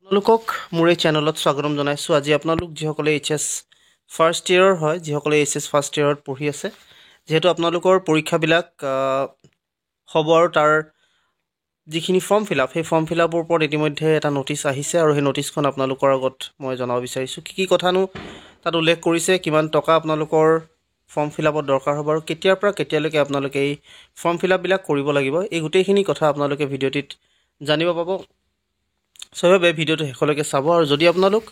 আপোনালোকক মোৰ এই চেনেলত স্বাগতম জনাইছোঁ। আজি আপোনালোক যিসকলে এইচএছ ফাৰ্ষ্ট ইয়েৰৰ হয়, যিসকলে এইচএছ ফাৰ্ষ্ট ইয়েৰত পঢ়ি আছে, যিহেতু আপোনালোকৰ পৰীক্ষাবিলাক হ'ব আৰু তাৰ যিখিনি ফৰ্ম ফিল আপ, সেই ফৰ্ম ফিল আপৰ ওপৰত ইতিমধ্যে এটা নটিচ আহিছে আৰু সেই নটিচখন আপোনালোকৰ আগত মই জনাব বিচাৰিছোঁ। কি কথানো তাত উল্লেখ কৰিছে, কিমান টকা আপোনালোকৰ ফৰ্ম ফিল আপত দৰকাৰ হ'ব আৰু কেতিয়াৰ পৰা কেতিয়ালৈকে আপোনালোকে এই ফৰ্ম ফিল আপবিলাক কৰিব লাগিব, এই গোটেইখিনি কথা আপোনালোকে ভিডিঅ'টিত জানিব পাব। সেইবাবে ভিডিঅ'টো শেষলৈকে চাব আৰু যদি আপোনালোক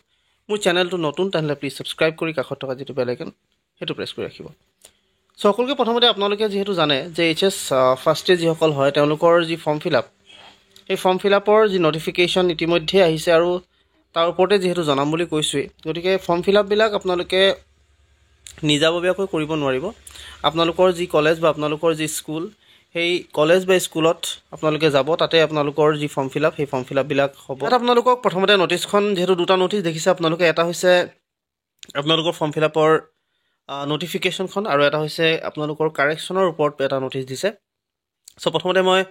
মোৰ চেনেলটো নতুন তেনেহ'লে প্লিজ ছাবস্ক্ৰাইব কৰি কাষত থকা যিটো বেল আইকন সেইটো প্ৰেছ কৰি ৰাখিব। সকলোকে প্ৰথমতে আপোনালোকে যিহেতু জানে যে এইচএছ ফাৰ্ষ্ট ইয়েৰ যিসকল হয় তেওঁলোকৰ যি ফৰ্ম ফিল আপ, সেই ফৰ্ম ফিল আপৰ যি নটিফিকেশ্যন ইতিমধ্যে আহিছে আৰু তাৰ ওপৰতে যিহেতু জনাম বুলি কৈছোঁৱেই, গতিকে ফৰ্ম ফিল আপবিলাক আপোনালোকে নিজাববীয়াকৈ কৰিব নোৱাৰিব। আপোনালোকৰ যি কলেজ বা আপোনালোকৰ যি স্কুল, সেই কলেজ বা স্কুলত আপোনালোকে যাব, তাতে আপোনালোকৰ যি ফৰ্ম ফিল আপ, সেই ফৰ্ম ফিল আপবিলাক হ'ব। তাত আপোনালোকক প্ৰথমতে নটিচখন যিহেতু দুটা নটিচ দেখিছে আপোনালোকে, এটা হৈছে আপোনালোকৰ ফৰ্ম ফিল আপৰ নটিফিকেশ্যনখন আৰু এটা হৈছে আপোনালোকৰ কাৰেকশ্যনৰ ওপৰত এটা নটিচ দিছে। প্ৰথমতে মই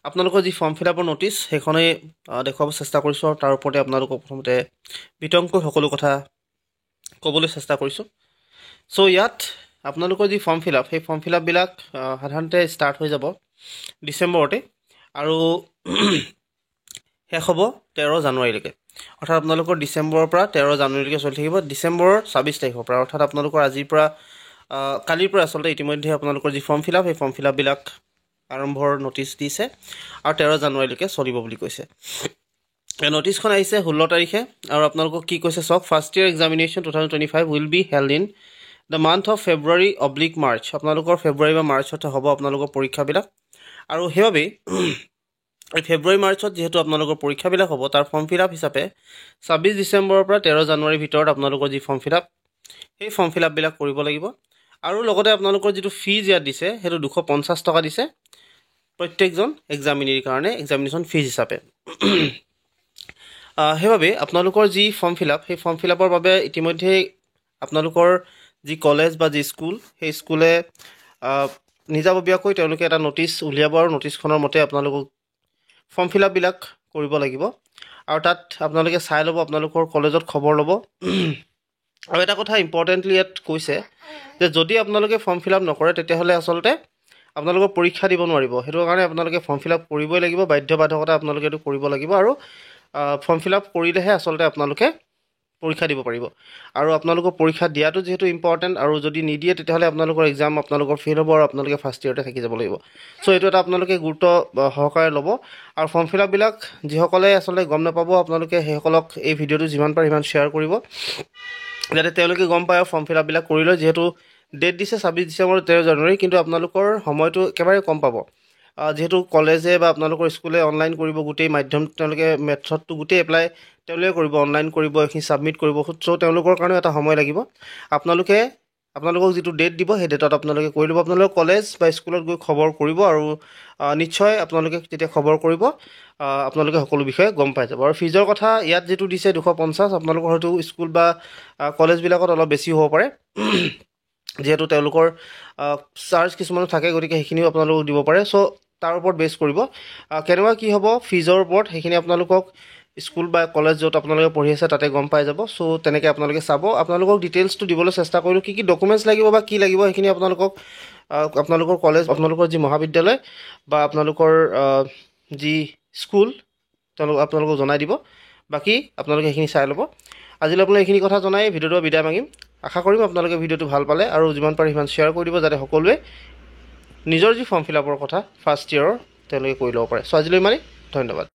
আপোনালোকৰ যি ফৰ্ম ফিল আপৰ নটিচ সেইখনেই দেখুৱাব চেষ্টা কৰিছোঁ আৰু তাৰ ওপৰতে আপোনালোকক প্ৰথমতে বিতংকৈ সকলো কথা ক'বলৈ চেষ্টা কৰিছোঁ। ইয়াত আপোনালোকৰ যি ফৰ্ম ফিল আপ, সেই ফৰ্ম ফিল আপবিলাক সাধাৰণতে ষ্টাৰ্ট হৈ যাব ডিচেম্বৰতে আৰু শেষ হ'ব 13 জানুৱাৰীলৈকে। অৰ্থাৎ আপোনালোকৰ ডিচেম্বৰৰ পৰা 13 জানুৱাৰীলৈকে চলি থাকিব। ডিচেম্বৰৰ 26 তাৰিখৰ পৰা, অৰ্থাৎ আপোনালোকৰ আজিৰ পৰা কালিৰ পৰা আচলতে ইতিমধ্যে আপোনালোকৰ যি ফৰ্ম ফিল আপ, সেই ফৰ্ম ফিল আপবিলাক আৰম্ভৰ নটিচ দিছে আৰু 13 জানুৱাৰীলৈকে চলিব বুলি কৈছে। এই নটিচখন আহিছে 16 তাৰিখে আৰু আপোনালোকক কি কৈছে চাওক, first year examination 2025 will be held in the month of February March. আপোনালোকৰ ফেব্ৰুৱাৰী বা মাৰ্চতে হ'ব আপোনালোকৰ পৰীক্ষাবিলাক আৰু সেইবাবেই এই ফেব্ৰুৱাৰী মাৰ্চত যিহেতু আপোনালোকৰ পৰীক্ষাবিলাক হ'ব, তাৰ ফৰ্ম ফিল আপ হিচাপে 26 ডিচেম্বৰৰ পৰা 13 জানুৱাৰীৰ ভিতৰত আপোনালোকৰ যি ফৰ্ম ফিল আপ, সেই ফৰ্ম ফিল আপবিলাক কৰিব লাগিব। আৰু লগতে আপোনালোকৰ যিটো ফিজ ইয়াত দিছে সেইটো 250 টকা দিছে প্ৰত্যেকজন এক্সামিনীৰ কাৰণে, এক্সামিনেশ্যন ফিজ হিচাপে। সেইবাবে আপোনালোকৰ যি ফৰ্ম ফিল আপ, সেই ফৰ্ম ফিল আপৰ বাবে ইতিমধ্যেই আপোনালোকৰ যি কলেজ বা যি স্কুল, সেই স্কুলে নিজাববীয়াকৈ তেওঁলোকে এটা নটিচ উলিয়াব আৰু নটিচখনৰ মতে আপোনালোকক ফৰ্ম ফিল আপবিলাক কৰিব লাগিব আৰু তাত আপোনালোকে চাই ল'ব, আপোনালোকৰ কলেজত খবৰ ল'ব। আৰু এটা কথা ইম্পৰ্টেণ্টলি ইয়াত কৈছে যে যদি আপোনালোকে ফৰ্ম ফিল আপ নকৰে তেতিয়াহ'লে আচলতে আপোনালোকৰ পৰীক্ষা দিব নোৱাৰিব। সেইটো কাৰণে আপোনালোকে ফৰ্ম ফিল আপ কৰিবই লাগিব, বাধ্যবাধকতা আপোনালোকে এইটো কৰিব লাগিব আৰু ফৰ্ম ফিল আপ কৰিলেহে আচলতে আপোনালোকে পৰীক্ষা দিব পাৰিব। আৰু আপোনালোকৰ পৰীক্ষা দিয়াটো যিহেতু ইম্পৰ্টেণ্ট, আৰু যদি নিদিয়ে তেতিয়াহ'লে আপোনালোকৰ এক্সাম আপোনালোকৰ ফেইল হ'ব আৰু আপোনালোকে ফাৰ্ষ্ট ইয়েৰতে থাকি যাব লাগিব। এইটো এটা আপোনালোকে গুৰুত্ব সহকাৰে ল'ব। আৰু ফৰ্ম ফিল আপবিলাক যিসকলে আচলতে গম নাপাব, আপোনালোকে সেইসকলক এই ভিডিঅ'টো যিমান পাৰে সিমান শ্বেয়াৰ কৰিব, যাতে তেওঁলোকে গম পায় ফৰ্ম ফিল আপবিলাক কৰি লয়। যিহেতু ডেট দিছে 26 ডিচেম্বৰ 13 জানুৱাৰী, কিন্তু আপোনালোকৰ সময়টো একেবাৰে কম পাব। যিহেতু কলেজে বা আপোনালোকৰ স্কুলে অনলাইন কৰিব, গোটেই মাধ্যম তেওঁলোকে মেথডটো গোটেই এপ্লাই তেওঁলোকে কৰিব, অনলাইন কৰিব, এইখিনি ছাবমিট কৰিব। তেওঁলোকৰ কাৰণেও এটা সময় লাগিব। আপোনালোকক যিটো ডেট দিব সেই ডেটত আপোনালোকে কৰি ল'ব। আপোনালোকে কলেজ বা স্কুলত গৈ খবৰ কৰিব আৰু নিশ্চয় আপোনালোকে যেতিয়া খবৰ কৰিব আপোনালোকে সকলো বিষয়ে গম পাই যাব। আৰু ফিজৰ কথা ইয়াত যিটো দিছে 250, আপোনালোকৰ হয়তো স্কুল বা কলেজবিলাকত অলপ বেছি হ'ব পাৰে, যিহেতু তেওঁলোকৰ চাৰ্জ কিছুমানো থাকে, গতিকে সেইখিনিও আপোনালোকক দিব পাৰে। তাৰ ওপৰত বেছ কৰিব কেনেকুৱা কি হ'ব ফিজৰ ওপৰত, সেইখিনি আপোনালোকক স্কুল বা কলেজ য'ত আপোনালোকে পঢ়ি আছে তাতে গম পাই যাব। তেনেকৈ আপোনালোকে চাব। আপোনালোকক ডিটেইলছটো দিবলৈ চেষ্টা কৰিলোঁ, কি কি ডকুমেণ্টছ লাগিব বা কি লাগিব সেইখিনি আপোনালোকৰ কলেজ, আপোনালোকৰ যি মহাবিদ্যালয় বা আপোনালোকৰ যি স্কুল আপোনালোকক জনাই দিব। বাকী আপোনালোকে সেইখিনি চাই ল'ব। আজিলৈ আপোনালোকে এইখিনি কথা জনাই ভিডিঅ'টো বিদায় মাগিম। আশা কৰিম আপোনালোকে ভিডিঅ'টো ভাল পালে আৰু যিমান পাৰে সিমান শ্বেয়াৰ কৰি দিব, যাতে সকলোৱে নিজৰ যি ফৰ্ম ফিল আপৰ কথা ফাৰ্ষ্ট ইয়েৰৰ তেওঁলোকে কৰি ল'ব পাৰে। আজিলৈ ইমানেই, ধন্যবাদ।